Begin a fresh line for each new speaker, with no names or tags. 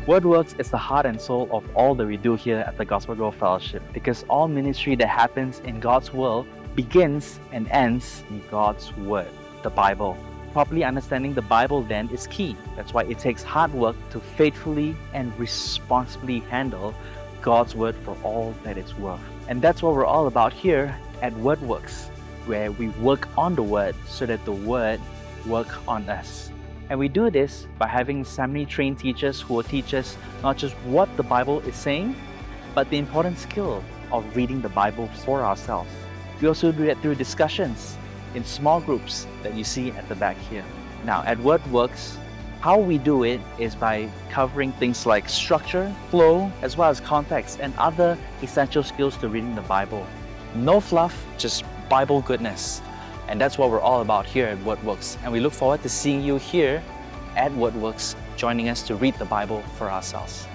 WordWorks is the heart and soul of all that we do here at the Gospel Grove Fellowship because all ministry that happens in God's world begins and ends in God's Word, the Bible. Properly understanding the Bible then is key. That's why it takes hard work to faithfully and responsibly handle God's Word for all that it's worth. And that's what we're all about here at WordWorks, where we work on the Word so that the Word work on us. And we do this by having seminary-trained teachers who will teach us not just what the Bible is saying, but the important skill of reading the Bible for ourselves. We also do that through discussions in small groups that you see at the back here. Now, at WordWorks, how we do it is by covering things like structure, flow, as well as context and other essential skills to reading the Bible. No fluff, just Bible goodness. And that's what we're all about here at WordWorks. And we look forward to seeing you here at WordWorks, joining us to read the Bible for ourselves.